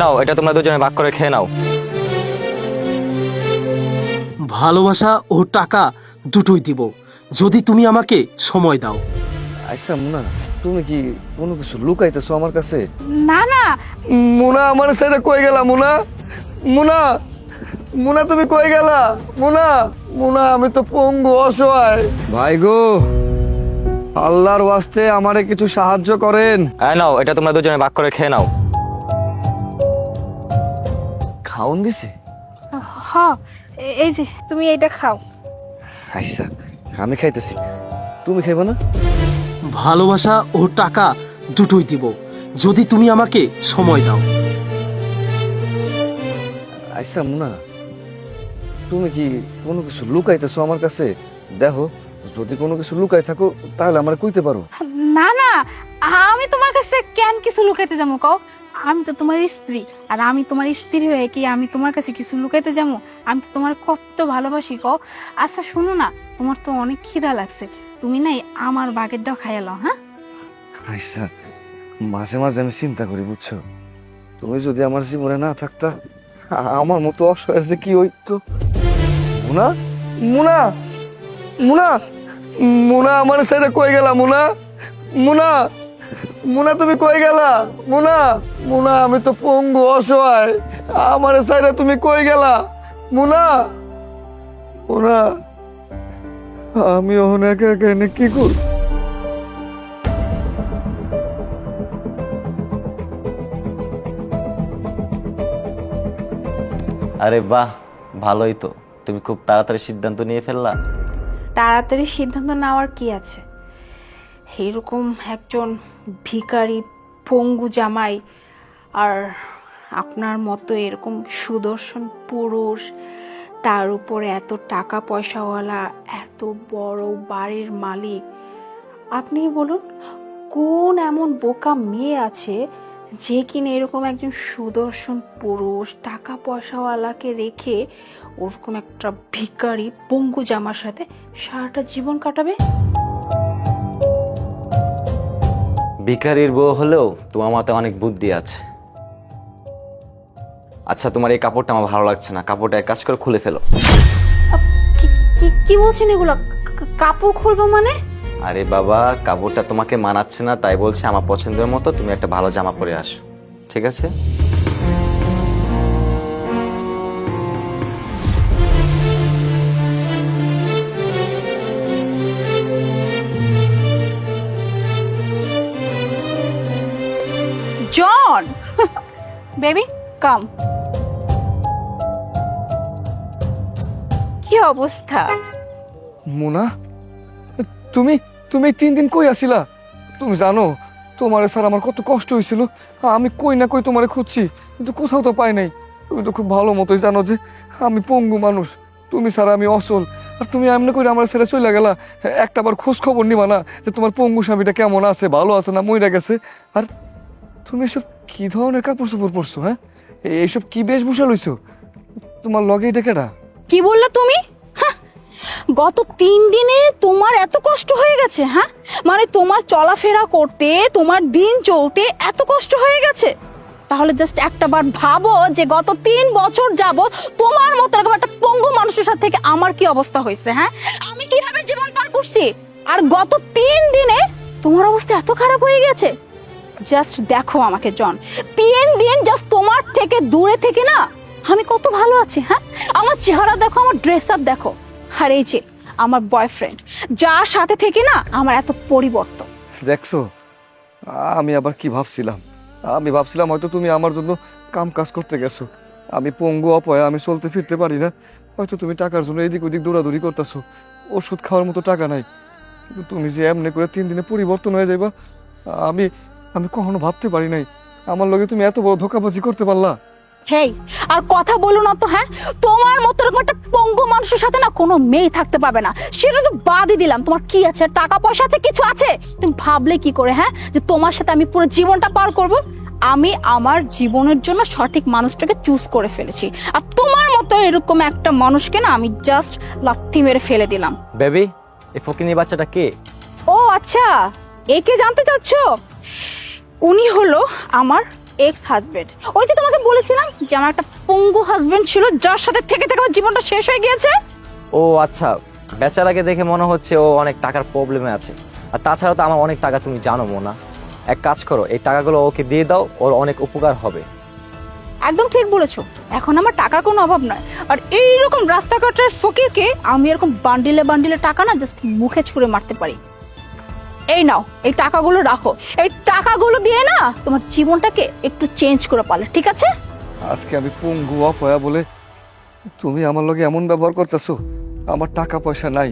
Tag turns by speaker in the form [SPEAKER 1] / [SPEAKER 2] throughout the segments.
[SPEAKER 1] নাও, এটা তোমরা দুজনে ভাগ করে খেয়ে নাও।
[SPEAKER 2] ভালোবাসা ও টাকা দুটোই দিব, যদি তুমি আমাকে সময় দাও।
[SPEAKER 3] আচ্ছা মুনা, তুমি কি কোনো কিছু লুকাইতেছো আমার কাছে?
[SPEAKER 4] না না,
[SPEAKER 3] মুনা আমার সাথে কই গেলা? মুনা, মুনা, মুনা তুমি কই গেলা? মুনা, মুনা আমি তো পঙ্গু, অসহায়। ভাই গো, আল্লাহর ওয়াস্তে আমারে কিছু সাহায্য করেন।
[SPEAKER 1] নাও, এটা তোমরা দুজনে ভাগ করে খেয়ে নাও।
[SPEAKER 3] খাওন দিছে?
[SPEAKER 4] হ, এই যে তুমি এটা খাও।
[SPEAKER 3] আচ্ছা আমি খাইতেছি, তুমি খাইবা না?
[SPEAKER 2] ভালোবাসা ও টাকা দুটোই দিব, যদি তুমি আমাকে সময় দাও।
[SPEAKER 3] আচ্ছা মুনা, তুমি কি কোনো কিছু লুকাইতেছো আমার কাছে? দেখো, যদি কোনো কিছু লুকাই থাকো তাহলে আমার কইতে পারো।
[SPEAKER 4] না না, আমি তোমার কাছে কেন কিছু লুকাইতে যাবো কও? আমি তো তোমার স্ত্রী, আর আমি তোমার স্ত্রী হয়ে কি আমি তোমার কাছে কিছু লুকাইতে যাবো? আমি তো তোমার কত ভালোবাসি কও। আচ্ছা শোনো না, তোমার তো অনেক খিদা লাগছে, তুমি নাই আমার বাগেরটাও খাইয়া লও। হ্যাঁ
[SPEAKER 3] আচ্ছা, মাঝে মাঝে আমি চিন্তা করি, বুঝছো, তুমি যদি আমার জীবনে না থাকতা আমার মতো অসহায় যে কি হইতো। মুনা, মুনা, মুনা, মুনা আমার সাইডে কই গেলা? মুনা, মুনা, মুনা তুমি কই গেলা? মুনা, মুনা আমি তো পঙ্গু, অসহায়, আমার সাইডে তুমি কই গেলা? মুনা, মুনা, আমি ওখানে একা একা এনে কি করি?
[SPEAKER 1] আরে বাহ, ভালোই তো, তুমি খুব তাড়াতাড়ি সিদ্ধান্ত নিয়ে ফেললা।
[SPEAKER 4] তাড়াতাড়ি সিদ্ধান্ত নেওয়ার কি আছে? এইরকম একজন ভিখারি পঙ্গু জামাই আর আপনার মতো এরকম সুদর্শন পুরুষ, তার উপরে এত টাকা পয়সাওয়ালা, এত বড় বাড়ির মালিক, আপনি বলুন কোন এমন বোকা মেয়ে আছে যে কিনা এরকম একজন সুদর্শন পুরুষ টাকা পয়সাওয়ালাকে রেখে ওরকম একটা ভিখারি পঙ্গু জামার সাথে সারাটা জীবন কাটাবে?
[SPEAKER 1] ভিখারির বউ হলেও তোমার মাথায় অনেক বুদ্ধি আছে। আচ্ছা, তোমার এই কাপড়টা আমার ভালো লাগছে না, কাপড়টা এক কাজ করে খুলে ফেলো।
[SPEAKER 4] কি বলছেন এগুলো? কাপড় খুলবো মানে?
[SPEAKER 1] আরে বাবা, কাপড়টা তোমাকে মানাচ্ছে না, তাই বলছি আমার পছন্দের মতো তুমি একটা ভালো জামা পরে আসো, ঠিক আছে?
[SPEAKER 4] জন, বেবি কাম। কি অবস্থা?
[SPEAKER 3] মুনা, তুমি তুমি 3 দিন কই আছিলা? তুমি জানো তোমার স্যার আমার কত কষ্ট হয়েছিল, আমি কই না কই তোমারে খুঁজছি, কিন্তু কোথাও তো পাই নাই। তুমি তো খুব ভালো মতোই জানো যে আমি পঙ্গু মানুষ, তুমি স্যার আমি অসল, আর তুমি এমনি করে আমার ছেড়ে চলে গেলা, একটা বার খোঁজ খবর নিবা না যে তোমার পঙ্গু স্বামীটা কেমন আছে, ভালো আছে না মইরা গেছে? আর তুমি এসব কি ধরনের কাপড় চোপড় পরছো? হ্যাঁ, এইসব কি বেশভূষা লইছো? তোমার লগে এটা কেডা?
[SPEAKER 4] কি বললে তুমি? হাহ, গত 3 দিনে তোমার এত কষ্ট হয়ে গেছে? হ্যাঁ, মানে তোমার চলাফেরা করতে, তোমার দিন চলতে এত কষ্ট হয়ে গেছে? তাহলে জাস্ট একটা বার ভাবো যে গত 3 বছর যাবত তোমার মতো এরকম একটা পঙ্গু মানুষের সাথে থেকে আমার কি অবস্থা হয়েছে। হ্যাঁ, আমি কিভাবে জীবন পার করছি, আর গত 3 দিনে তোমার অবস্থা এত খারাপ হয়ে গেছে। জাস্ট দেখো আমাকে জন, 3 দিন জাস্ট তোমার থেকে দূরে থেকে না আমি কত ভালো আছি। হ্যাঁ, আমার চেহারা দেখো, আমার ড্রেস আপ দেখো, আর এই যে আমার বয়ফ্রেন্ড, যার সাথে থেকে না আমার এত পরিবর্তন।
[SPEAKER 3] দেখছো, আমি আবার কি ভাবছিলাম, আমি ভাবছিলাম হয়তো তুমি আমার জন্য কাম কাজ করতে গেছো, আমি পঙ্গু অপয়া, আমি চলতে ফিরতে পারি না, হয়তো তুমি টাকার জন্য এদিক ওদিক দৌড়াদৌড়ি করতেছো, ওষুধ খাওয়ার মতো টাকা নাই। কিন্তু তুমি যে এমনি করে 3 দিনে পরিবর্তন হয়ে যাইবা, আমি আমি কখনো ভাবতে পারি নাই। আমার লগে তুমি এত বড় ধোঁকাবাজি করতে পারলা।
[SPEAKER 4] হেই, আর কথা বলো না তো। হ্যাঁ, তোমার মতো এরকম একটা পঙ্গু মানুষের সাথে না কোনো মেয়ে থাকতে পারবে না, সেটা তো বাদই দিলাম। তোমার কি আছে, টাকা পয়সা আছে, কিছু আছে? তুমি ভাবলে কি করে হ্যাঁ যে তোমার সাথে আমি পুরো জীবনটা পার করব? আমি আমার জীবনের জন্য সঠিক মানুষটাকে চুজ করে ফেলেছি, আর তোমার মতো এরকম একটা মানুষকে না আমি জাস্ট লাথি মেরে ফেলে দিলাম।
[SPEAKER 1] বেবি, এই ফকিনি বাচ্চাটা কে?
[SPEAKER 4] ও আচ্ছা, একে জানতে চাচ্ছ? উনি হলো আমার এক্স হাজবেন্ড। ওই যে তোমাকে বলেছিলাম যে আমার একটা পঙ্গু হাজবেন্ড ছিল, যার সাথে থেকে থেকে আমার জীবনটা শেষ হয়ে গিয়েছে।
[SPEAKER 1] ও আচ্ছা, বেচারাকে দেখে মনে হচ্ছে ও অনেক টাকার প্রবলেমে আছে। আর তাছাড়া তো আমার অনেক টাকা তুমি জানো মোনা। এক কাজ করো, এই টাকাগুলো ওকে দিয়ে দাও, ওর অনেক উপকার হবে।
[SPEAKER 4] একদম ঠিক বলেছো, এখন আমার টাকার কোনো অভাব নয়। আর এইরকম রাস্তাঘাটের ফকিরকে আমি এরকম বান্ডিলে বান্ডিলে টাকা না জাস্ট মুখে ছুঁড়ে মারতে পারি। এই নাও, এই টাকাগুলো রাখো, এই টাকাগুলো দিয়ে না তোমার জীবনটাকে একটু চেঞ্জ করে পারলে, ঠিক আছে?
[SPEAKER 3] আজকে আমি পঙ্গু অপয়া বলে তুমি আমার লগে এমন ব্যবহার করতেছো। আমার টাকা পয়সা নাই,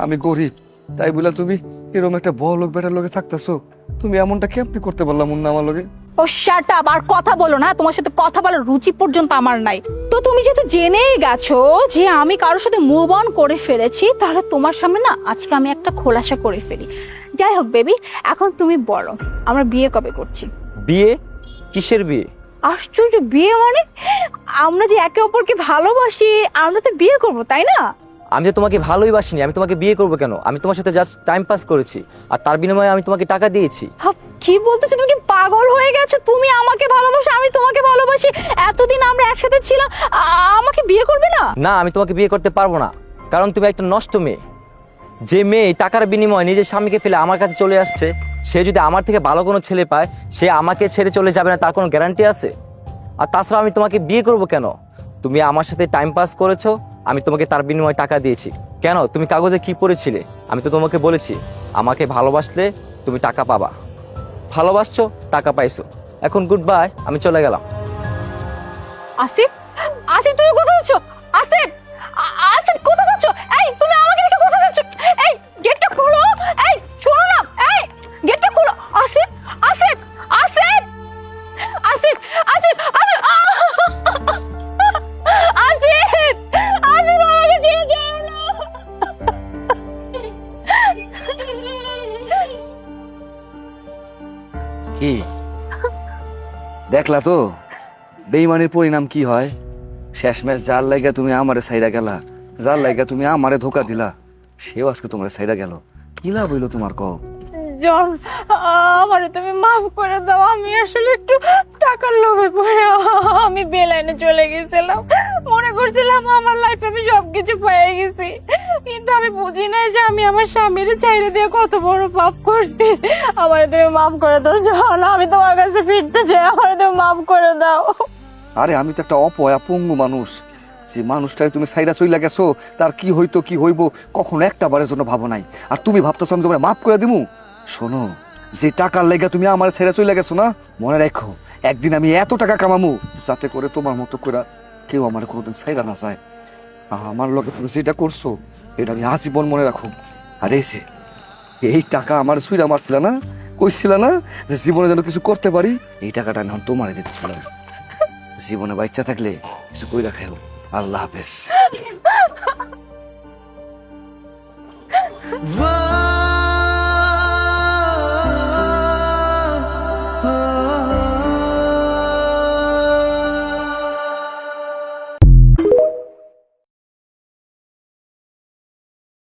[SPEAKER 3] আমি গরিব, তাই বলে তুমি এরকম একটা বড় লোক বেটার লগে থাকতেছো। তুমি এমনটা কেমনি করতে পারলাম না আমার লগে?
[SPEAKER 4] ও শাট আপ, আর কথা বলো না, তোমার সাথে কথা বলার রুচি পর্যন্ত আমার নাই। তো তুমি যেহেতু জেনেই গেছো যে আমি কারোর সাথে মুভ অন করে ফেলেছি, তাহলে তোমার সামনে না আজকে আমি একটা খোলাসা করে ফেলি। যাই হোক বেবি, এখন তুমি বলো আমরা বিয়ে কবে করছি?
[SPEAKER 1] বিয়ে? কিসের বিয়ে?
[SPEAKER 4] আশ্চর্য, বিয়ে মানে? আমরা যে একে অপরকে ভালোবাসি, আমরা তো বিয়ে করবো, তাই না?
[SPEAKER 1] আমি তো তোমাকে ভালোই বাসিনি, আমি তোমাকে বিয়ে করবো কেন? আমি তোমার সাথে জাস্ট টাইম পাস করেছি, আর তার বিনিময়ে আমি তোমাকে টাকা দিয়েছি।
[SPEAKER 4] কি বলতেছো? তুমি কি পাগল হয়ে গেছো? তুমি আমাকে ভালোবাসো, আমি তোমাকে ভালোবাসি, এতদিন আমরা একসাথে ছিলাম, আমাকে বিয়ে করবে না?
[SPEAKER 1] না, আমি তোমাকে বিয়ে করতে পারবো না, কারণ তুমি একটা নষ্ট মেয়ে। যে মেয়ে টাকার বিনিময়ে নিজের স্বামীকে ফেলে আমার কাছে চলে আসছে, সে যদি আমার থেকে ভালো কোনো ছেলে পায়, সে আমাকে ছেড়ে চলে যাবে না, তার কোনো গ্যারান্টি আছে? আর তাছাড়া আমি তোমাকে বিয়ে করব কেন? তুমি আমার সাথে টাইম পাস করেছো, আমি তোমাকে তার বিনিময়ে টাকা দিয়েছি। কেন, তুমি কাগজে কি পড়েছিলে? আমি তো তোমাকে বলেছি আমাকে ভালোবাসলে তুমি টাকা পাবা। ভালোবাসছো, টাকা পাইছো, এখন গুড বাই, আমি চলে গেলাম।
[SPEAKER 4] আসিফ, আসিফ তুমি কোথায় যাচ্ছ? আসিফ, আসিফ কোথায় যাচ্ছ? এই তুমি আমাকে রেখে কোথায় যাচ্ছ? এই গেটটা খুলো, এই শোনো না, এই গেটটা খুলো। আসিফ, আসিফ, আসিফ, আসিফ, আসিফ, আসিফ, আসিফ, আসিফ আমাকে ছেড়ে যাও না।
[SPEAKER 3] কি দেখলা তো বেইমানের পরিণাম কি হয়? শেষমেশ যার লাইগা তুমি আমারে সাইরা গেলা, যার লাইগা তুমি আমারে ধোকা দিলা, সেও আজকে তোমার সাইরা গেল। কি লাভ হইলো তোমার? কও।
[SPEAKER 4] জন, আমারে তুমি মাফ করে দাও। আমি আসলে একটু টাকার লোভে পড়ে আমি বেলাইনে চলে গেছিলাম। মনে করছিলাম আমার লাইফে আমি সবকিছু পেয়ে গেছি, কিন্তু আমি বুঝি নাই যে আমি আমার স্বামীর চাইরে দিয়ে কত বড় পাপ করছি। আমারে তুমি মাফ করে দাও জন, আমি তোমার কাছে ফিরতে চাই, আমারে তুমি মাফ করে দাও।
[SPEAKER 3] আরে আমি তো একটা অপয়া পঙ্গু মানুষ। যে মানুষটারে তুমি সাইরা চইলা গেছো, তার কি হইতো কি হইব কখনো একটা বারের জন্য ভাবো নাই। আর তুমি ভাবতেছো আমি তোমার মাফ করে দিমু? শোনো, যে টাকার লেগে তুমি আমার ছেড়ে চলে গেছো না, মনে রাখো একদিন আমি এত টাকা কামামু যাতে করে তোমার মতো করে কেউ আমার কোনোদিন ছাইরা না যায়। আমার লগে তুমি যেটা করছো এটা আমি আজীবন মনে রাখো। আর এই টাকা আমার সুইরা মারছিল না, কইছিল না যে জীবনে যেন কিছু করতে পারি, এই টাকাটা আমি তোমারে দিতেছিলাম। জীবনে বাচ্চা থাকলে কিছু কইরা খাও। আল্লাহ হাফেজ।